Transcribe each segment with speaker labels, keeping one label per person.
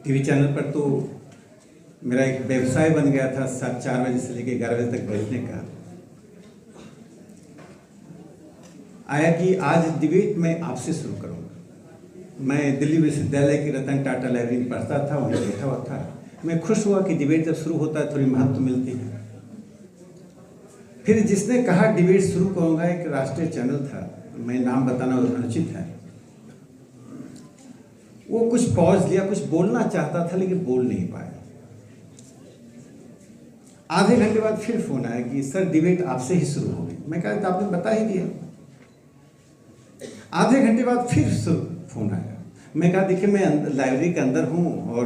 Speaker 1: TV channel पर तो मेरा एक व्यवसाय बन गया था 4 बजे से लेकर 11 बजे तक बैठने का। आया कि आज डिबेट मैं आपसे शुरू करूंगा। मैं दिल्ली विश्वविद्यालय की रतन टाटा लाइब्रेरी में पढ़ता था, वहीं बैठा हुआ था। मैं खुश हुआ कि डिबेट जब शुरू होता है थोड़ी महत्व मिलती है। फिर जिसने कहा डिबेट शुरू करूंगा, एक राष्ट्रीय चैनल था, मैं नाम बताना अनुचित है, वो कुछ पॉज लिया, कुछ बोलना चाहता था लेकिन बोल नहीं पाया। आधे घंटे बाद फिर फोन आया कि सर डिबेट आपसे ही शुरू होगी। मैं कहा तो आपने बता ही दिया। आधे घंटे बाद फिर फोन आया। मैं कहा देखिए मैं लाइब्रेरी के अंदर हूँ और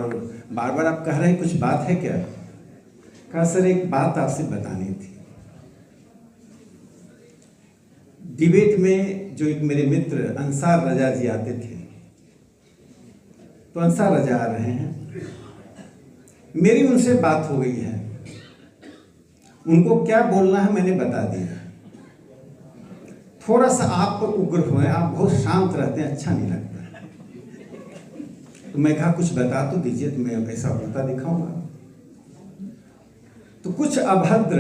Speaker 1: बार बार आप कह रहे हैं कुछ बात है क्या? कहा सर एक बात आपसे बतानी थी। डिबेट में जो एक मेरे मित्र अंसार रजा जी आते थे, तो अंसार रजा आ रहे हैं, मेरी उनसे बात हो गई है, उनको क्या बोलना है मैंने बता दिया। थोड़ा सा आप उग्र हुए, आप बहुत शांत रहते हैं, अच्छा नहीं लगता। तो मैं कहा कुछ बता तो दीजिए, तो मैं ऐसा होता दिखाऊंगा। तो कुछ अभद्र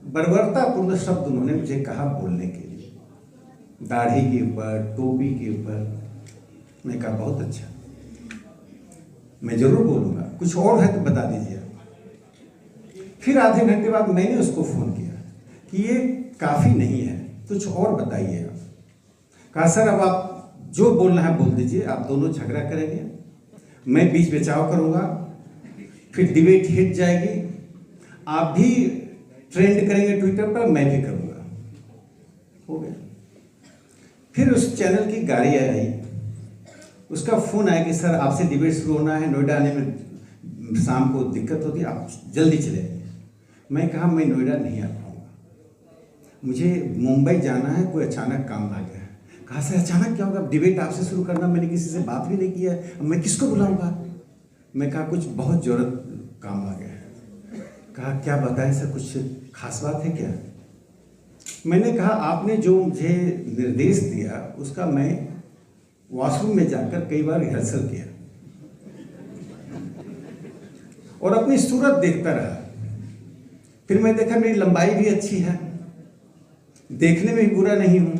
Speaker 1: बर्बरतापूर्ण शब्द उन्होंने मुझे कहा बोलने के लिए, दाढ़ी के ऊपर, टोपी के ऊपर। मैं कहा बहुत अच्छा, मैं जरूर बोलूंगा, कुछ और है तो बता दीजिए। फिर आधे घंटे बाद मैंने उसको फोन किया कि ये काफी नहीं है, कुछ और बताइए आप। कहा सर अब आप जो बोलना है बोल दीजिए, आप दोनों झगड़ा करेंगे, मैं बीच बचाव करूंगा, फिर डिबेट हिट जाएगी, आप भी ट्रेंड करेंगे ट्विटर पर, मैं भी करूंगा। हो गया। फिर उस चैनल की गाड़ी आई, उसका फोन आया कि सर आपसे डिबेट शुरू होना है, नोएडा आने में शाम को दिक्कत होती है, आप जल्दी चले आइए। मैं कहा मैं नोएडा नहीं आ पाऊंगा, मुझे मुंबई जाना है, कोई अचानक काम आ गया है। कहा सर अचानक क्या होगा, डिबेट आपसे शुरू करना, मैंने किसी से बात भी नहीं किया है, मैं किसको बुलाऊंगा? मैं कहा कुछ बहुत जरूरत काम आ गया है। कहा क्या बताएं सर, कुछ खास बात है क्या? मैंने कहा आपने जो मुझे निर्देश दिया उसका मैं वॉशरूम में जाकर कई बार रिहर्सल किया और अपनी सूरत देखता रहा। फिर मैं देखा मेरी लंबाई भी अच्छी है, देखने में भी बुरा नहीं हूं,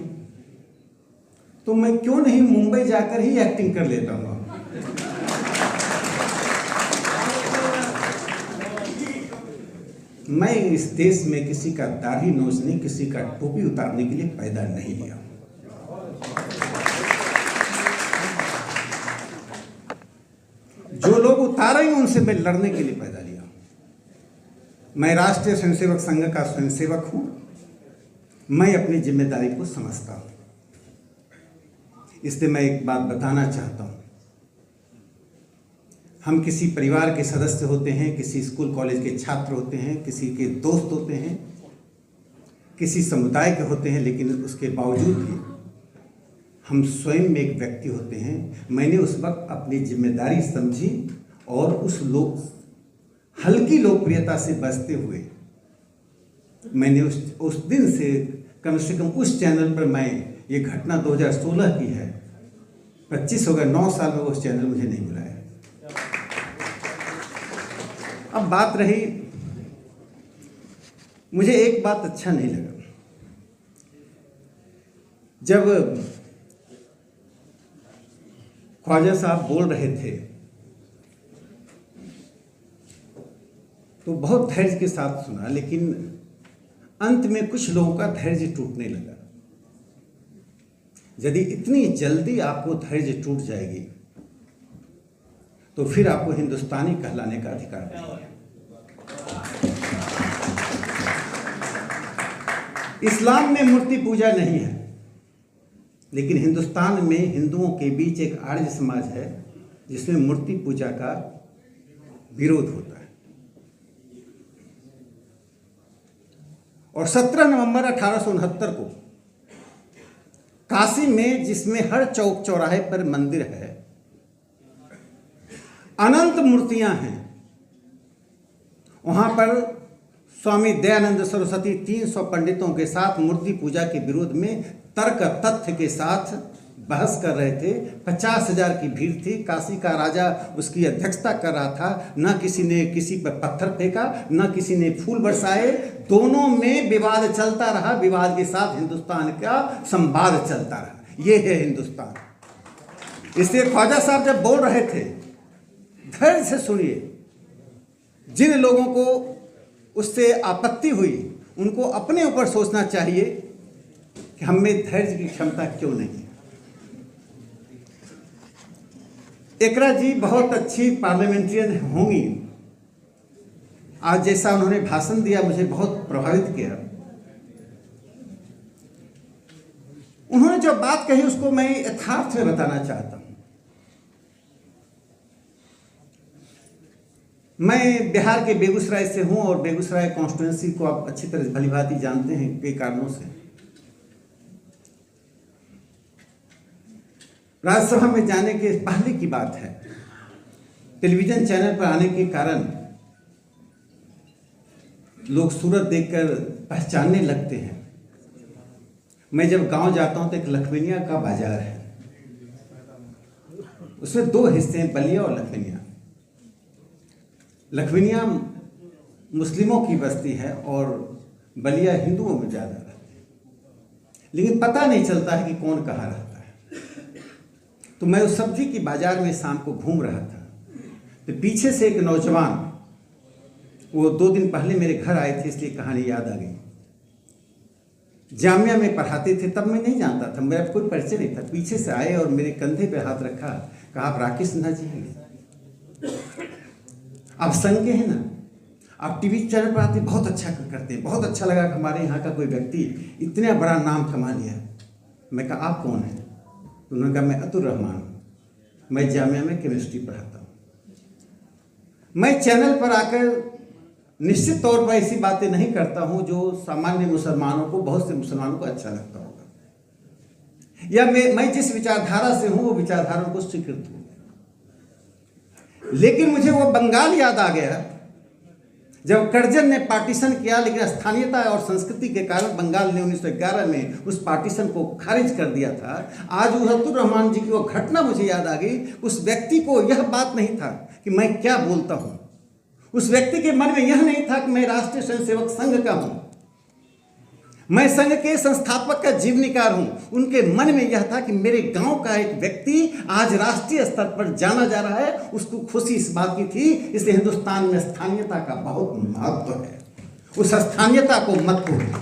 Speaker 1: तो मैं क्यों नहीं मुंबई जाकर ही एक्टिंग कर लेता हूं। मैं इस देश में किसी का दाढ़ी नोचने, किसी का टोपी उतारने के लिए पैदा नहीं लिया। जो लोग उतारे हैं उनसे मैं लड़ने के लिए पैदा लिया। मैं राष्ट्रीय स्वयंसेवक संघ का स्वयंसेवक हूं, मैं अपनी जिम्मेदारी को समझता हूं। इसलिए मैं एक बात बताना चाहता हूं, हम किसी परिवार के सदस्य होते हैं, किसी स्कूल कॉलेज के छात्र होते हैं, किसी के दोस्त होते हैं, किसी समुदाय के होते हैं, लेकिन उसके बावजूद भी हम स्वयं में एक व्यक्ति होते हैं। मैंने उस वक्त अपनी जिम्मेदारी समझी और हल्की लोकप्रियता से बचते हुए मैंने उस दिन से कम उस चैनल पर, मैं ये घटना 2016 की है, 25 हो गए, 9 साल में उस चैनल मुझे नहीं बुलाया। अब बात रही, मुझे एक बात अच्छा नहीं लगा, जब ख्वाजा साहब बोल रहे थे तो बहुत धैर्य के साथ सुना, लेकिन अंत में कुछ लोगों का धैर्य टूटने लगा। यदि इतनी जल्दी आपको धैर्य टूट जाएगी तो फिर आपको हिंदुस्तानी कहलाने का अधिकार नहीं है। इस्लाम में मूर्ति पूजा नहीं है, लेकिन हिंदुस्तान में हिंदुओं के बीच एक आर्य समाज है जिसमें मूर्ति पूजा का विरोध होता है। और 17 नवंबर 1869 को काशी में, जिसमें हर चौक चौराहे पर मंदिर है, अनंत मूर्तियां हैं, वहां पर स्वामी दयानंद सरस्वती 300 पंडितों के साथ मूर्ति पूजा के विरोध में तर्क तथ्य के साथ बहस कर रहे थे। 50,000 की भीड़ थी। काशी का राजा उसकी अध्यक्षता कर रहा था। न किसी ने किसी पर पत्थर फेंका, न किसी ने फूल बरसाए। दोनों में विवाद चलता रहा। विवाद के साथ हिंदुस्तान का संवाद चलता रहा। ये है हिंदुस्तान। इसलिए ख्वाजा साहब जब बोल रहे थे, धैर्य से सुनिए। जिन लोगों को उससे आपत्ति हुई उनको अपने ऊपर सोचना चाहिए कि हम में धैर्य की क्षमता क्यों नहीं है। एकरा जी बहुत अच्छी पार्लियामेंट्रियन होंगी। आज जैसा उन्होंने भाषण दिया मुझे बहुत प्रभावित किया। उन्होंने जो बात कही उसको मैं यथार्थ में बताना चाहता हूं। मैं बिहार के बेगूसराय से हूं और बेगूसराय कॉन्स्टिट्यूंसी को आप अच्छी तरह भलीभांति जानते हैं कई कारणों से। राज्यसभा में जाने के पहले की बात है, टेलीविजन चैनल पर आने के कारण लोग सूरत देखकर पहचानने लगते हैं। मैं जब गांव जाता हूं तो एक लखमीनिया का बाजार है, उसमें 2 हिस्से हैं, बलिया और लखमीनिया। लखमीनिया मुस्लिमों की बस्ती है और बलिया हिंदुओं में ज़्यादा रहते हैं, लेकिन पता नहीं चलता है कि कौन कहाँ रहता है। तो मैं उस सब्जी की बाजार में शाम को घूम रहा था, तो पीछे से एक नौजवान, वो 2 दिन पहले मेरे घर आए थे इसलिए कहानी याद आ गई। जामिया में पढ़ाते थे, तब मैं नहीं जानता था, मेरा कोई परिचय नहीं था। पीछे से आए और मेरे कंधे पे हाथ रखा, कहा आप राकेश सिन्हा जी हैं, आप संघ के हैं ना, आप टीवी चैनल पर आते, बहुत अच्छा करते हैं। बहुत अच्छा लगा कि हमारे यहाँ का कोई व्यक्ति इतना बड़ा नाम कमा लिया। मैं कहा आप कौन हैं? तो उन्होंने कहा मैं अतुर रहमान हूँ, मैं जामिया में केमिस्ट्री पढ़ाता हूँ। मैं चैनल पर आकर निश्चित तौर पर ऐसी बातें नहीं करता हूँ जो सामान्य मुसलमानों को, बहुत से मुसलमानों को अच्छा लगता होगा, या मैं जिस विचारधारा से हूँ वो विचारधारा को स्वीकृत हूँ। लेकिन मुझे वो बंगाल याद आ गया जब कर्जन ने पार्टीशन किया, लेकिन स्थानीयता और संस्कृति के कारण बंगाल ने 1911 में उस पार्टीशन को खारिज कर दिया था। आज अतुर रहमान जी की वो घटना मुझे याद आ गई। उस व्यक्ति को यह बात नहीं था कि मैं क्या बोलता हूँ, उस व्यक्ति के मन में यह नहीं था कि मैं राष्ट्रीय स्वयंसेवक संघ का हूँ, मैं संघ के संस्थापक का जीवनीकार हूं। उनके मन में यह था कि मेरे गांव का एक व्यक्ति आज राष्ट्रीय स्तर पर जाना जा रहा है, उसको खुशी इस बात की थी। इसलिए हिंदुस्तान में स्थानीयता का बहुत महत्व है, उस स्थानीयता को मत भूलिए।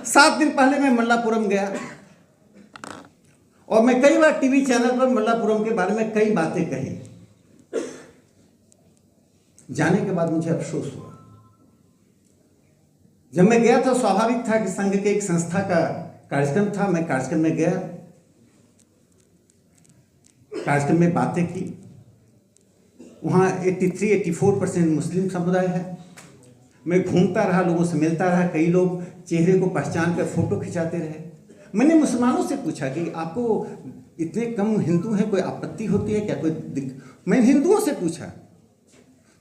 Speaker 1: 7 दिन पहले मैं मल्लापुरम गया और मैं कई बार टीवी चैनल पर मल्लापुरम के बारे में कई बातें कही। जाने के बाद मुझे अफसोस हुआ। जब मैं गया था स्वाभाविक था कि संघ के एक संस्था का कार्यक्रम था, मैं कार्यक्रम में गया, कार्यक्रम में बातें की। वहाँ 83-84% मुस्लिम समुदाय है। मैं घूमता रहा, लोगों से मिलता रहा, कई लोग चेहरे को पहचान कर फोटो खिंचाते रहे। मैंने मुसलमानों से पूछा कि आपको इतने कम हिंदू हैं, कोई आपत्ति होती है क्या, कोई मैंने हिंदुओं से पूछा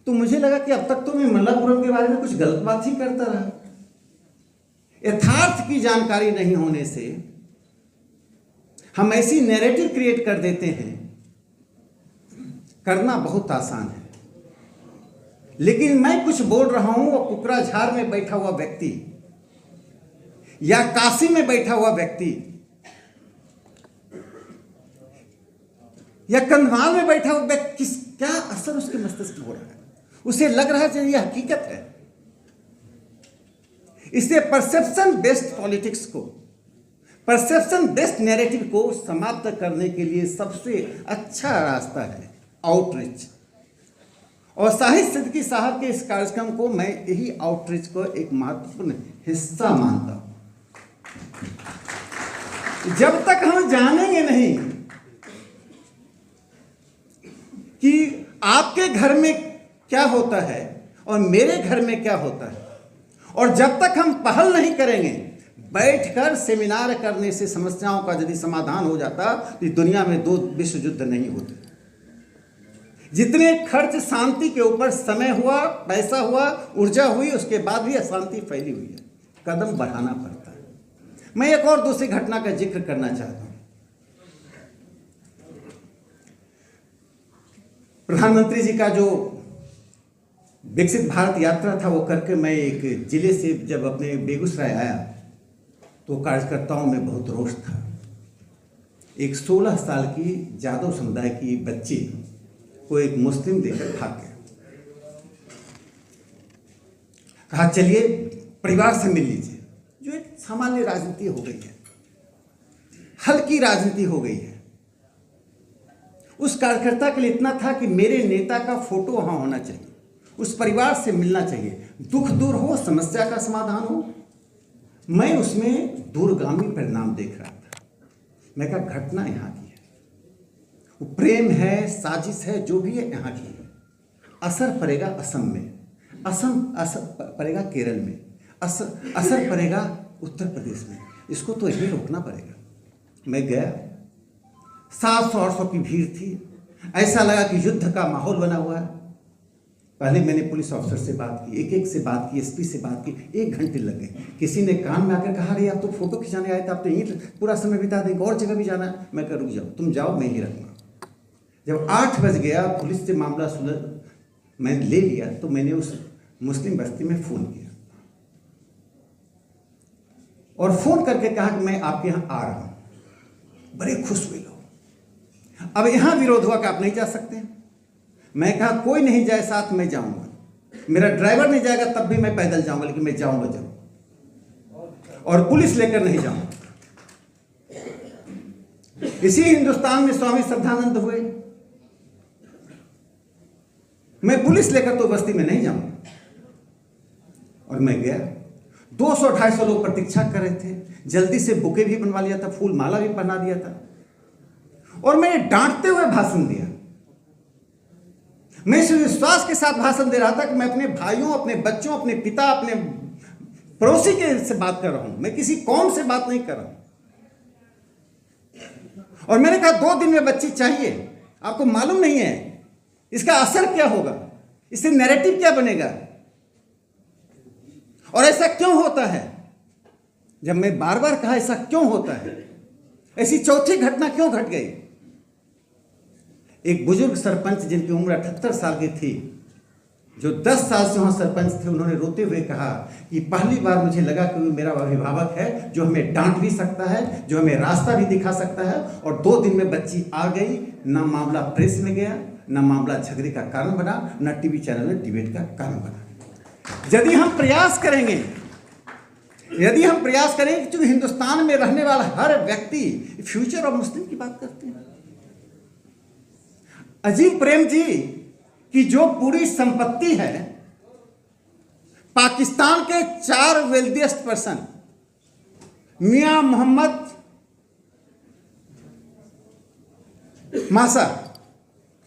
Speaker 1: तो मुझे लगा कि अब तक तो मैं मल्लापुरम के बारे में कुछ गलत बात ही करता रहा। यथार्थ की जानकारी नहीं होने से हम ऐसी नैरेटिव क्रिएट कर देते हैं। करना बहुत आसान है, लेकिन मैं कुछ बोल रहा हूं, वो कुकराझार में बैठा हुआ व्यक्ति या काशी में बैठा हुआ व्यक्ति या कंधमाल में बैठा हुआ व्यक्ति, क्या असर उसके मस्तिष्क में हो रहा है? उसे लग रहा है यह हकीकत है। इसलिए परसेप्शन बेस्ड पॉलिटिक्स को, परसेप्शन बेस्ड नैरेटिव को समाप्त करने के लिए सबसे अच्छा रास्ता है आउटरीच। और शाहिद सिद्दीकी साहब के इस कार्यक्रम को मैं यही आउटरीच को एक महत्वपूर्ण हिस्सा मानता हूं। जब तक हम जानेंगे नहीं कि आपके घर में क्या होता है और मेरे घर में क्या होता है, और जब तक हम पहल नहीं करेंगे, बैठकर सेमिनार करने से समस्याओं का यदि समाधान हो जाता तो दुनिया में 2 विश्व युद्ध नहीं होते। जितने खर्च शांति के ऊपर समय हुआ, पैसा हुआ, ऊर्जा हुई, उसके बाद भी अशांति फैली हुई है। कदम बढ़ाना पड़ता है। मैं एक और दूसरी घटना का जिक्र करना चाहता हूं। प्रधानमंत्री जी का जो विकसित भारत यात्रा था वो करके मैं एक जिले से जब अपने बेगूसराय आया तो कार्यकर्ताओं में बहुत रोष था। एक 16 साल की यादव समुदाय की बच्ची को एक मुस्लिम देकर भाग गया। कहा चलिए परिवार से मिल लीजिए, जो एक सामान्य राजनीति हो गई है, हल्की राजनीति हो गई है। उस कार्यकर्ता के लिए इतना था कि मेरे नेता का फोटो वहां होना चाहिए, उस परिवार से मिलना चाहिए, दुख दूर हो, समस्या का समाधान हो। मैं उसमें दूरगामी परिणाम देख रहा था। मैं कहा घटना यहाँ की है, वो प्रेम है, साजिश है, जो भी है यहाँ की है। असर पड़ेगा असम में, असर पड़ेगा केरल में, असर पड़ेगा उत्तर प्रदेश में। इसको तो यही रोकना पड़ेगा। मैं गया, 700-800 की भीड़ थी। ऐसा लगा कि युद्ध का माहौल बना हुआ है। पहले मैंने पुलिस ऑफिसर से बात की, एक से बात की, एसपी से बात की, 1 घंटे लग गए। किसी ने कान में आकर कहा, अरे आप तो फोटो खिंचाने आए थे, आप तो यहीं पूरा समय बिता देंगे, और जगह भी जाना है। मैं कहा रुक जाओ, तुम जाओ, मैं ही रहूँगा। जब 8 बज गया, पुलिस से मामला सुलझ मैंने ले लिया, तो मैंने उस मुस्लिम बस्ती में फ़ोन किया और फ़ोन करके कहा कि मैं आपके यहाँ आ रहा हूँ। बड़े खुश हुए लोग। अब यहाँ विरोध हुआ कि आप नहीं जा सकते। मैं कहा कोई नहीं जाए साथ, मैं जाऊँगा। मेरा ड्राइवर नहीं जाएगा तब भी मैं पैदल जाऊँगा, लेकिन मैं जाऊँगा जरूर, और पुलिस लेकर नहीं जाऊँगा। इसी हिंदुस्तान में स्वामी श्रद्धानंद हुए। मैं पुलिस लेकर तो बस्ती में नहीं जाऊँगा। और मैं गया, 200-250 लोग प्रतीक्षा कर रहे थे। जल्दी से बुके भी बनवा लिया था, फूल माला भी पहना दिया था, और मैंने डांटते हुए भाषण दिया। मैं इस विश्वास के साथ भाषण दे रहा था कि मैं अपने भाइयों, अपने बच्चों, अपने पिता, अपने पड़ोसी के से बात कर रहा हूं, मैं किसी कौम से बात नहीं कर रहा हूं। और मैंने कहा 2 दिन में बच्ची चाहिए। आपको मालूम नहीं है इसका असर क्या होगा, इससे नैरेटिव क्या बनेगा, और ऐसा क्यों होता है। जब मैं बार बार कहा ऐसा क्यों होता है, ऐसी चौथी घटना क्यों घट गई। एक बुजुर्ग सरपंच जिनकी उम्र 78 साल की थी, जो 10 साल से वहां सरपंच थे, उन्होंने रोते हुए कहा कि पहली बार मुझे लगा कि मेरा अभिभावक है जो हमें डांट भी सकता है, जो हमें रास्ता भी दिखा सकता है। और 2 दिन में बच्ची आ गई। ना मामला प्रेस में गया, ना मामला झगड़े का कारण बना, ना टीवी चैनल में डिबेट का कारण बना। यदि हम प्रयास करेंगे, क्योंकि हिंदुस्तान में रहने वाला हर व्यक्ति फ्यूचर ऑफ मुस्लिम की बात करते हैं। अजीम प्रेम जी की जो पूरी संपत्ति है, पाकिस्तान के 4 वेल्दिएस्ट पर्सन, मियां मोहम्मद मासा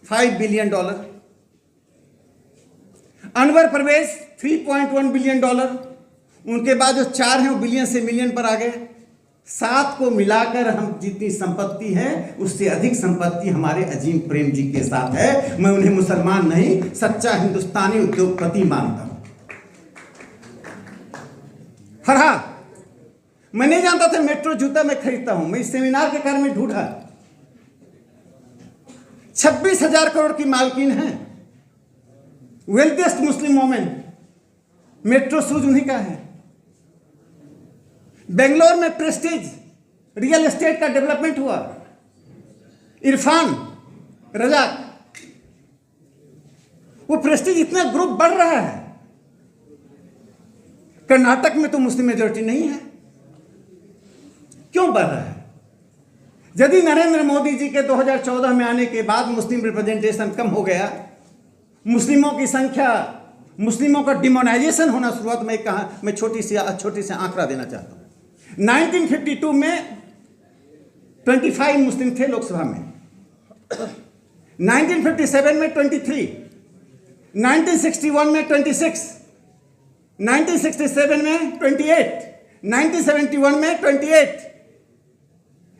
Speaker 1: $5 बिलियन, अनवर परवेज $3.1 बिलियन, उनके बाद जो 4 हैं वो बिलियन से मिलियन पर आ गए। 7 को मिलाकर हम जितनी संपत्ति है उससे अधिक संपत्ति हमारे अजीम प्रेम जी के साथ है। मैं उन्हें मुसलमान नहीं, सच्चा हिंदुस्तानी उद्योगपति मानता हूं। मैं नहीं जानता था मेट्रो जूता मैं खरीदता हूं। मैं इस सेमिनार के कारण में ढूंढा। 26,000 करोड़ की मालकिन है, वेल्थिएस्ट मुस्लिम वोमेन। मेट्रो शूज उन्हीं का है। बेंगलोर में प्रेस्टीज रियल एस्टेट का डेवलपमेंट हुआ। इरफान रजाक, वो प्रेस्टीज इतना ग्रुप बढ़ रहा है। कर्नाटक में तो मुस्लिम मेजोरिटी नहीं है, क्यों बढ़ रहा है? यदि नरेंद्र मोदी जी के 2014 में आने के बाद मुस्लिम रिप्रेजेंटेशन कम हो गया, मुस्लिमों की संख्या, मुस्लिमों का डिमोनाइजेशन होना शुरुआत, मैं छोटी सी आंकड़ा देना चाहता हूं। 1952 में 25 मुस्लिम थे लोकसभा में, 1957 में 23, 1961 में 26, 1967 में 28, 1971 में 28,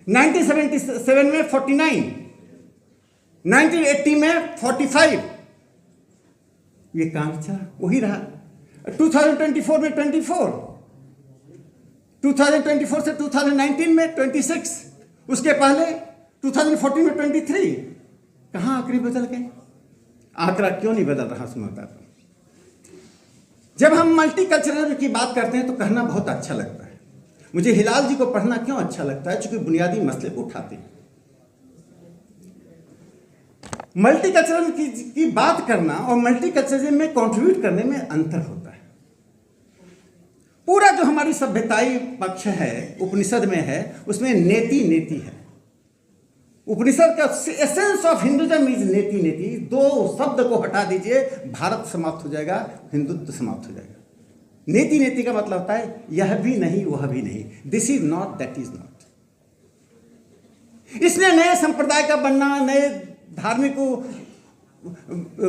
Speaker 1: 1977 में 49, 1980 में 45। ये कांचा वही रहा। 2024 में 24, 2024 से 2019 में 26, उसके पहले 2014 में 23। कहाँ आंकड़े बदल गए? आंकड़ा क्यों नहीं बदल रहा उसमें बताता हूं। जब हम मल्टीकल्चरल की बात करते हैं तो कहना बहुत अच्छा लगता है। मुझे हिलाल जी को पढ़ना क्यों अच्छा लगता है? क्योंकि बुनियादी मसले को उठाते हैं। मल्टीकल्चरल की बात करना और मल्टीकल्चरल में कंट्रीब्यूट करने में अंतर होता है। पूरा जो हमारी सभ्यताई पक्ष है उपनिषद में है, उसमें नेति नेति है। उपनिषद का एसेंस ऑफ हिंदुइज्म इज नेति नेति। दो शब्द को हटा दीजिए, भारत समाप्त हो जाएगा, हिंदुत्व समाप्त हो जाएगा। नेति नेति का मतलब होता है यह भी नहीं वह भी नहीं, this is not that is not. इसलिए नए संप्रदाय का बनना, नए धार्मिक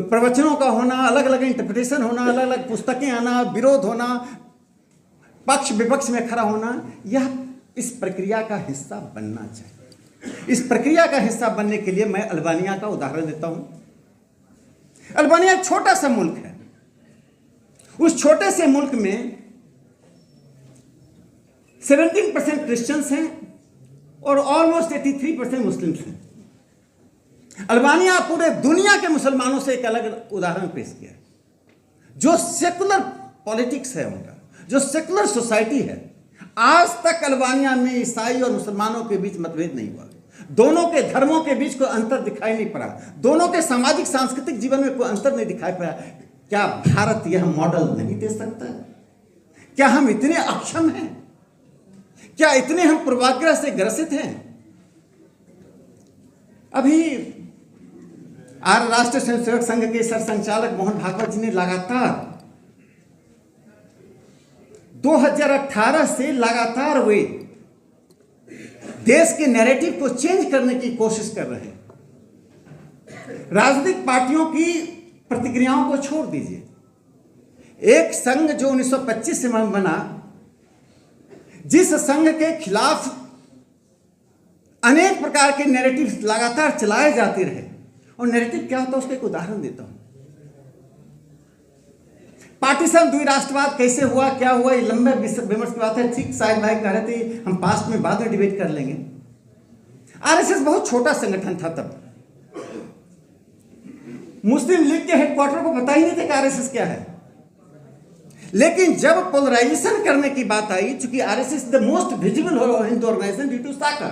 Speaker 1: प्रवचनों का होना, अलग अलग इंटरप्रिटेशन होना, अलग अलग पुस्तकें आना, विरोध होना, पक्ष विपक्ष में खड़ा होना, यह इस प्रक्रिया का हिस्सा बनना चाहिए। इस प्रक्रिया का हिस्सा बनने के लिए मैं अल्बानिया का उदाहरण देता हूं। अल्बानिया एक छोटा सा मुल्क है। उस छोटे से मुल्क में 17% क्रिश्चियंस हैं और ऑलमोस्ट 83% मुस्लिम्स हैं। अल्बानिया पूरे दुनिया के मुसलमानों से एक अलग उदाहरण पेश किया है। जो सेकुलर पॉलिटिक्स है उनका, जो सेकुलर सोसाइटी है, आज तक अल्बानिया में ईसाई और मुसलमानों के बीच मतभेद नहीं हुआ। दोनों के धर्मों के बीच कोई अंतर दिखाई नहीं पड़ा। दोनों के सामाजिक सांस्कृतिक जीवन में कोई अंतर नहीं दिखाई पड़ा। क्या भारत यह मॉडल नहीं दे सकता? क्या हम इतने अक्षम हैं? क्या इतने हम पूर्वाग्रह से ग्रसित हैं? अभी राष्ट्रीय स्वयंसेवक संघ के सरसंचालक मोहन भागवत जी ने लगातार 2018 से लगातार वे देश के नैरेटिव को चेंज करने की कोशिश कर रहे हैं। राजनीतिक पार्टियों की प्रतिक्रियाओं को छोड़ दीजिए। एक संघ जो 1925 से बना, जिस संघ के खिलाफ अनेक प्रकार के नैरेटिव लगातार चलाए जाते रहे, और नैरेटिव क्या होता है उसका एक उदाहरण देता हूं। पार्टीशन द्विराष्ट्रवाद कैसे हुआ, क्या हुआ, ये लंबे विमर्श की बात है। ठीक साहिब भाई कह रहे थे हम पास्ट में बाद में डिबेट कर लेंगे। आरएसएस बहुत छोटा संगठन था तब। मुस्लिम लीग के हेडक्वार्टर को पता ही नहीं था कि आरएसएस क्या है। लेकिन जब पोलराइजेशन करने की बात आई, चूंकि RSS the most visible Hindu organisation due to shakha,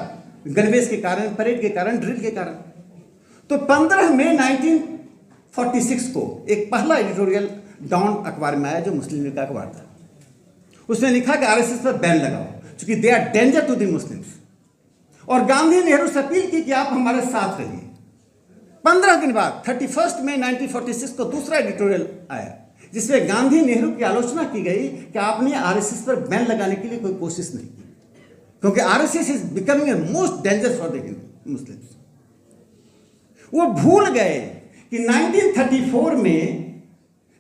Speaker 1: गणवेश के कारण, परेड के कारण, ड्रिल के कारण, तो 15 मई 1946 को एक पहला एडिटोरियल डॉन अखबार में आया, जो मुस्लिम लीग का अखबार था। उसने लिखा कि आरएसएस पर बैन लगाओ, क्योंकि they are danger to the Muslims. और गांधी नेहरू से अपील की कि आप हमारे साथ रहिए। 15 दिन बाद 31 मई 1946 को दूसरा एडिटोरियल आया, जिसमें गांधी नेहरू की आलोचना की गई कि आपने आरएसएस पर बैन लगाने के लिए कोई कोशिश नहीं की, क्योंकि RSS is becoming a most danger for the Muslims. वो भूल गए कि 1934 में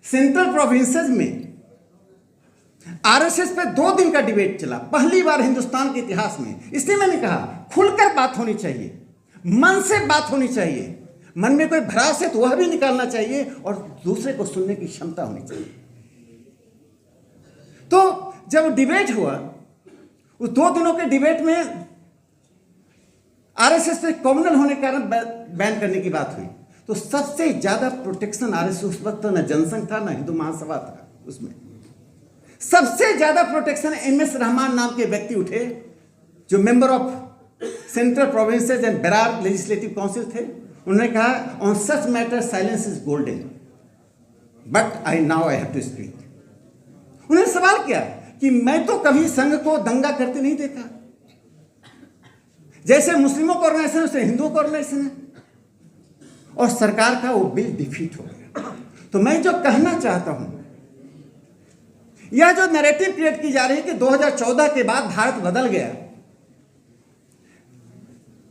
Speaker 1: सेंट्रल प्रोविंसेस में आरएसएस पे 2 दिन का डिबेट चला, पहली बार हिंदुस्तान के इतिहास में। इसलिए मैंने कहा खुलकर बात होनी चाहिए, मन से बात होनी चाहिए, मन में कोई भ्रास है तो वह भी निकालना चाहिए, और दूसरे को सुनने की क्षमता होनी चाहिए। तो जब डिबेट हुआ, उस 2 दिनों के डिबेट में आरएसएस पे कॉमनल होने के कारण बैन करने की बात हुई, तो सबसे ज्यादा प्रोटेक्शन आरएसएस उस वक्त न जनसंघ था, न हिंदू महासभा था। उसमें सबसे ज्यादा प्रोटेक्शन एमएस रहमान नाम के व्यक्ति उठे, जो member of Central Provinces and Berar legislative council थे। उन्होंने कहा on such matter silence is golden, but I have to speak. उन्होंने सवाल किया कि मैं तो कभी संघ को दंगा करते नहीं देखा। जैसे मुस्लिमों का ऑर्गेनाइजेशन वैसे हिंदुओं का ऑर्गेनाइजेशन है, और सरकार का वो बिल डिफीट हो गया। तो मैं जो कहना चाहता हूं, यह जो नैरेटिव क्रिएट की जा रही है कि 2014 के बाद भारत बदल गया,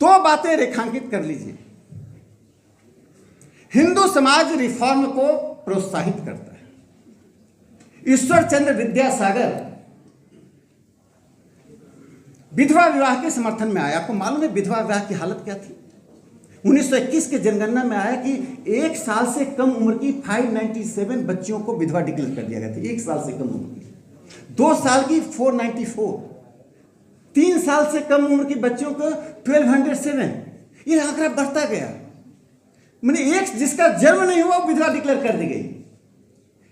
Speaker 1: 2 बातें रेखांकित कर लीजिए। हिंदू समाज रिफॉर्म को प्रोत्साहित करता है। ईश्वर चंद्र विद्यासागर विधवा विवाह के समर्थन में आया। आपको मालूम है विधवा विवाह की हालत क्या थी? 1921 के जनगणना में आया कि 1 साल से कम उम्र की 597 बच्चियों को विधवा डिक्लेयर कर दिया गया था। 1 साल से कम उम्र की। 2 साल की 494, 3 साल से कम उम्र की बच्चों को 1207, ये आंकड़ा बढ़ता गया। मैंने एक जिसका जन्म नहीं हुआ वो विधवा डिक्लेयर कर दी गई।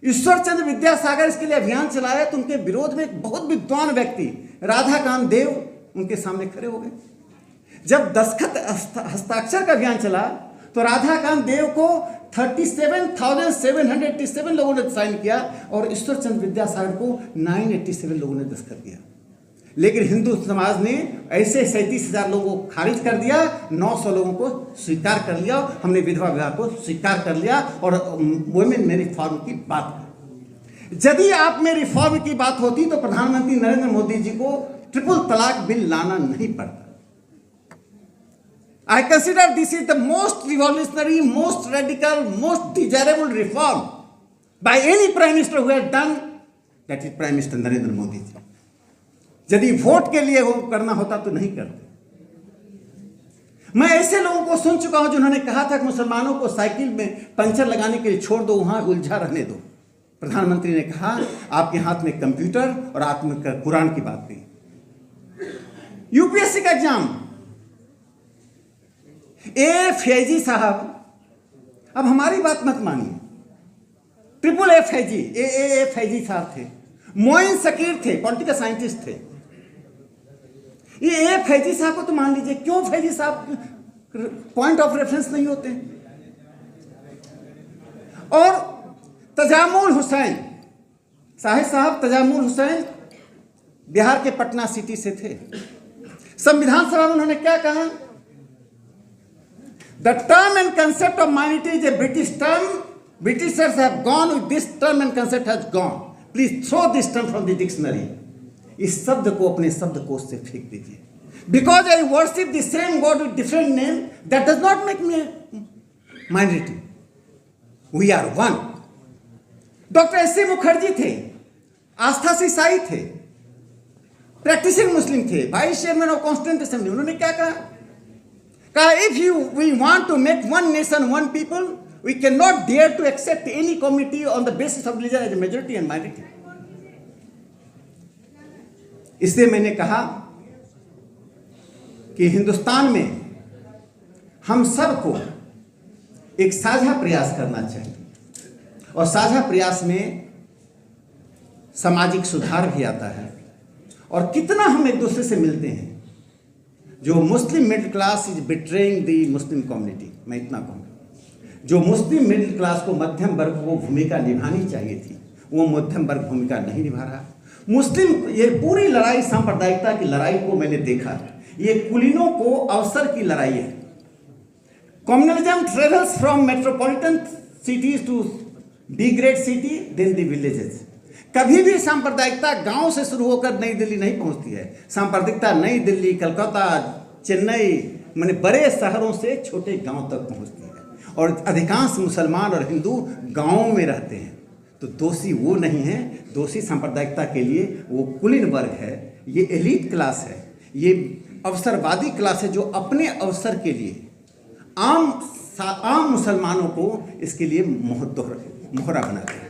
Speaker 1: ईश्वर चंद्र विद्यासागर इसके लिए अभियान चलाया तो उनके विरोध में एक बहुत विद्वान व्यक्ति राधाकांत देव उनके सामने खड़े हो गए। जब दस्तखत हस्ताक्षर का अभियान चला तो राधाकांत देव को 37,787 लोगों ने साइन किया और ईश्वर चंद्र विद्यासागर को 987 लोगों ने दस्तखत किया। लेकिन हिंदू समाज ने ऐसे 37,000 लोगों को खारिज कर दिया, 900 लोगों को स्वीकार कर लिया। हमने विधवा विवाह को स्वीकार कर लिया और वुमेन में रिफॉर्म की बात। यदि आप में रिफॉर्म की बात होती तो प्रधानमंत्री नरेंद्र मोदी जी को ट्रिपल तलाक बिल लाना नहीं पड़ता। I consider this is the most revolutionary, most radical, most desirable reform by any prime minister who has done, that is Prime Minister Narendra Modi ji. यदि वोट के लिए वो करना होता तो नहीं करते। मैं ऐसे लोगों को सुन चुका हूं जिन्होंने कहा था कि मुसलमानों को साइकिल में पंचर लगाने के लिए छोड़ दो, वहां उलझा रहने दो। प्रधानमंत्री ने कहा आपके हाथ में कंप्यूटर और आप में कुरान की बात कही। यूपीएससी का एग्जाम, ए फैजी साहब, अब हमारी बात मत मानिए, ट्रिपल ए फैजी, ए फैजी साहब थे, मोइन शकीर थे, पॉलिटिकल साइंटिस्ट थे। ये ए फैजी साहब को तो मान लीजिए, क्यों फैजी साहब पॉइंट ऑफ रेफरेंस नहीं होते? और तजामुल हुसैन साहब, तजामुल हुसैन बिहार के पटना सिटी से थे। संविधान सभा में उन्होंने क्या कहा? The term and concept of minority is a British term. Britishers have gone with this term and concept has gone. Please throw this term from the dictionary. इस शब्द को अपने शब्दकोश से फेंक दीजिए। Because I worship the same God with different name, that does not make me a minority. We are one. Doctor SC. Mukherjee थे, आस्था से ईसाई थे, प्रैक्टिसिंग मुस्लिम थे, vice chairman of constituent assembly. उन्होंने क्या कहा? If we want to make one nation, one people, we cannot dare to accept any community on the basis of religion as a majority and minority. इसलिए मैंने कहा कि हिंदुस्तान में हम सबको एक साझा प्रयास करना चाहिए और साझा प्रयास में सामाजिक सुधार भी आता है। और कितना हम एक दूसरे से मिलते हैं। जो Muslim middle class is betraying the Muslim community, मैं इतना कहूँगा। जो मुस्लिम मिडिल क्लास को मध्यम वर्ग को भूमिका निभानी चाहिए थी, वो मध्यम वर्ग भूमिका नहीं निभा रहा। मुस्लिम, ये पूरी लड़ाई सांप्रदायिकता की लड़ाई को मैंने देखा, ये कुलीनों को अवसर की लड़ाई है। Communalism travels from metropolitan cities to be great city then the villages. कभी भी सांप्रदायिकता गांव से शुरू होकर नई दिल्ली नहीं पहुंचती है। सांप्रदायिकता नई दिल्ली, कलकत्ता, चेन्नई, माने बड़े शहरों से छोटे गांव तक पहुंचती है। और अधिकांश मुसलमान और हिंदू गांवों में रहते हैं। तो दोषी वो नहीं है, दोषी सांप्रदायिकता के लिए वो कुलीन वर्ग है, ये एलीट क्लास है, ये अवसरवादी क्लास है जो अपने अवसर के लिए आम मुसलमानों को इसके लिए मोहरा बनाते हैं।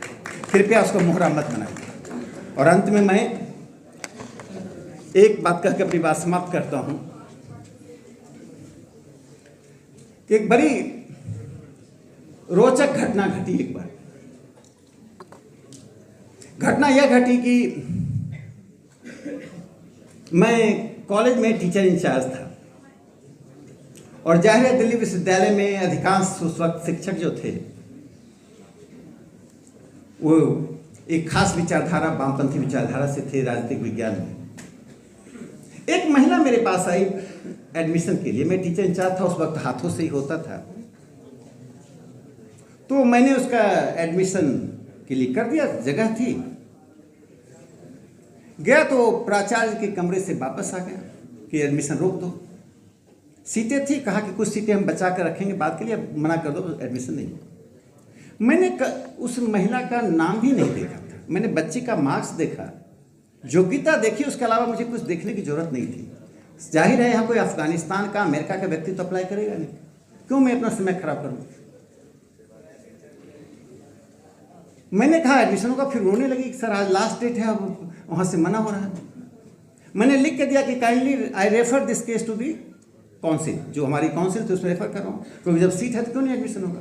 Speaker 1: कृपया उसको मोहरा मत बनाइए। और अंत में मैं एक बात कह के अपनी बात समाप्त करता हूं। एक बड़ी रोचक घटना घटी एक बार। घटना यह घटी कि मैं कॉलेज में टीचर इंचार्ज था और जाहिर है दिल्ली विश्वविद्यालय में अधिकांश उस वक्त शिक्षक जो थे वो एक खास विचारधारा, वामपंथी विचारधारा से थे, राजनीतिक विज्ञान में। एक महिला मेरे पास आई एडमिशन के लिए। मैं टीचर इंचार्ज था, उस वक्त हाथों से ही होता था, तो मैंने उसका एडमिशन के लिए कर दिया। जगह थी, गया तो प्राचार्य के कमरे से वापस आ गया कि एडमिशन रोक दो। सीटें थी, कहा कि कुछ सीटें हम बचा कर रखेंगे बाद के लिए, मना कर दो, एडमिशन नहीं। मैंने उस महिला का नाम भी नहीं देखा था। मैंने बच्चे का मार्क्स देखा, योग्यता देखी, उसके अलावा मुझे कुछ देखने की जरूरत नहीं थी। जाहिर है यहाँ कोई अफगानिस्तान का, अमेरिका का व्यक्ति तो अप्लाई करेगा नहीं, क्यों मैं अपना समय खराब करूँ। मैंने कहा एडमिशनों का, फिर रोने लगी कि सर आज लास्ट डेट है, अब वहाँ से मना हो रहा है। मैंने लिख के दिया कि kindly I refer this case to the council, जो हमारी काउंसिल थी उसमें रेफर कर रहा हूँ, क्योंकि जब सीट है तो क्यों नहीं एडमिशन होगा।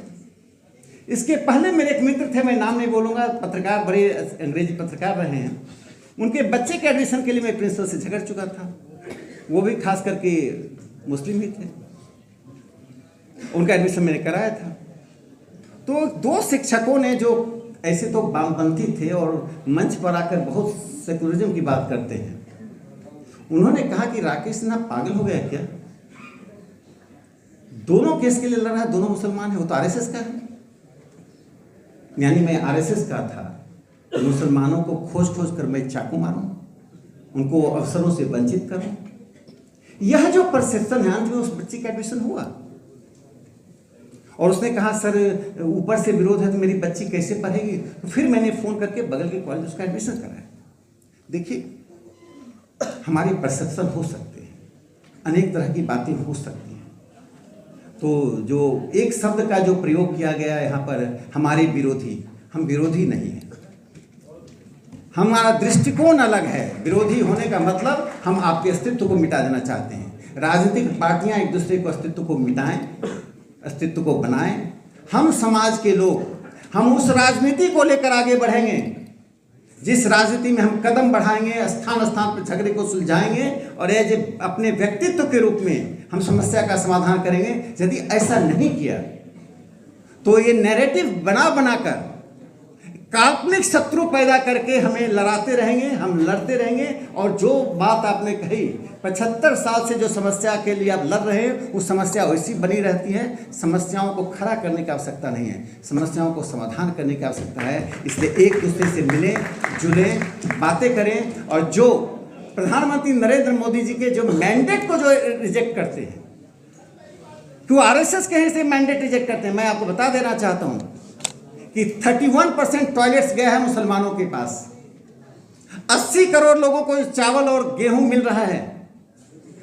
Speaker 1: इसके पहले मेरे एक मित्र थे, मैं नाम नहीं बोलूँगा, पत्रकार, बड़े अंग्रेजी पत्रकार रहे हैं, उनके बच्चे के एडमिशन के लिए मैं प्रिंसिपल से झगड़ चुका था, वो भी खास करके मुस्लिम ही थे, उनका एडमिशन मैंने कराया था। तो दो शिक्षकों ने, जो ऐसे तो वामपंथी थे और मंच पर आकर बहुत सेकुलरिज्म की बात करते हैं, उन्होंने कहा कि राकेश सिन्हा पागल हो गया क्या, दोनों केस के लिए लड़ रहा है, दोनों मुसलमान है, वो तो आरएसएस का है। यानी मैं आरएसएस का था, तो मुसलमानों को खोज खोज कर मैं चाकू मारूं, उनको अवसरों से वंचित करूं। यह जो परसेप्शन है, अंत में उस बच्ची का एडमिशन हुआ और उसने कहा सर ऊपर से विरोध है तो मेरी बच्ची कैसे पढ़ेगी। तो फिर मैंने फ़ोन करके बगल के कॉलेज उसका एडमिशन कराया। देखिए, हमारी परसेप्शन हो सकते हैं, अनेक तरह की बातें हो सकती हैं। तो जो एक शब्द का जो प्रयोग किया गया यहाँ पर, हमारे विरोधी, हम विरोधी नहीं हैं, हमारा दृष्टिकोण अलग है। विरोधी होने का मतलब हम आपके अस्तित्व को मिटा देना चाहते हैं। राजनीतिक पार्टियां एक दूसरे को अस्तित्व को मिटाएं, अस्तित्व को बनाएं। हम समाज के लोग, हम उस राजनीति को लेकर आगे बढ़ेंगे जिस राजनीति में हम कदम बढ़ाएंगे, स्थान स्थान पर झगड़े को सुलझाएंगे और एज अपने व्यक्तित्व के रूप में हम समस्या का समाधान करेंगे। यदि ऐसा नहीं किया तो ये नैरेटिव बना बनाकर काल्पनिक शत्रु पैदा करके हमें लड़ाते रहेंगे, हम लड़ते रहेंगे। और जो बात आपने कही, 75 साल से जो समस्या के लिए आप लड़ रहे हैं, वो समस्या वैसी बनी रहती है। समस्याओं को खड़ा करने की आवश्यकता नहीं है, समस्याओं को समाधान करने की आवश्यकता है। इसलिए एक दूसरे से मिलें, जुलें, बातें करें। और जो प्रधानमंत्री नरेंद्र मोदी जी के जो मैंडेट को जो रिजेक्ट करते हैं, क्यों आरएसएस के से मैंडेट रिजेक्ट करते हैं, मैं आपको बता देना चाहता हूँ कि 31% टॉयलेट्स गया है मुसलमानों के पास। 80 करोड़ लोगों को चावल और गेहूं मिल रहा है।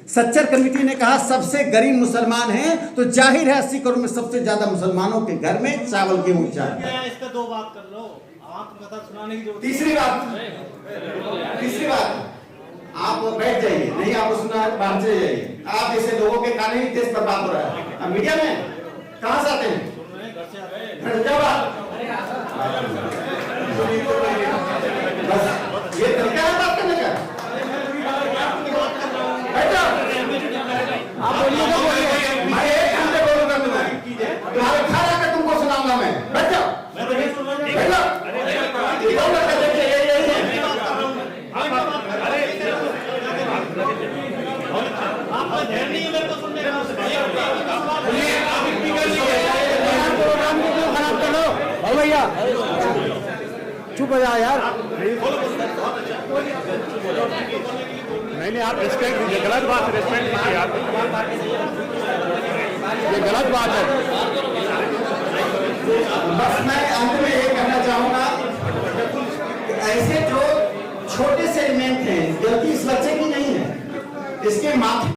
Speaker 1: सच्चर कमेटी ने कहा सबसे गरीब मुसलमान हैं, तो जाहिर है 80 करोड़ में सबसे ज्यादा मुसलमानों के घर में चावल गेहूं चाहिए।
Speaker 2: इस पे दो बात कर लो, आप कथा सुनाने की जरूरत।
Speaker 1: तीसरी बात आप बैठ जाइए, नहीं आप सुना बाहर चले जाइए। आप ऐसे लोगों के कारण ही देश बर्बाद हो रहा है। मीडिया में कहां से आते हैं? घर से बस ये तरीका है बात करने का। आप बोलिए, मैं एक घंटे बोलूंगा, तुम्हारे घर आकर तुमको सुनाऊंगा मैं। बैठ जाओ, आपका ध्यान नहीं है मेरे को सुनने का। भैया चुप हो जाओ यार।
Speaker 3: नहीं आप रिस्पेक्ट दीजिए, गलत बात है, रिस्पेक्ट दीजिए आप, ये गलत बात है।
Speaker 1: बस मैं अंत में ये कहना चाहूंगा, ऐसे जो छोटे से एलिमेंट हैं, गलती इस बच्चे की नहीं है, इसके माथे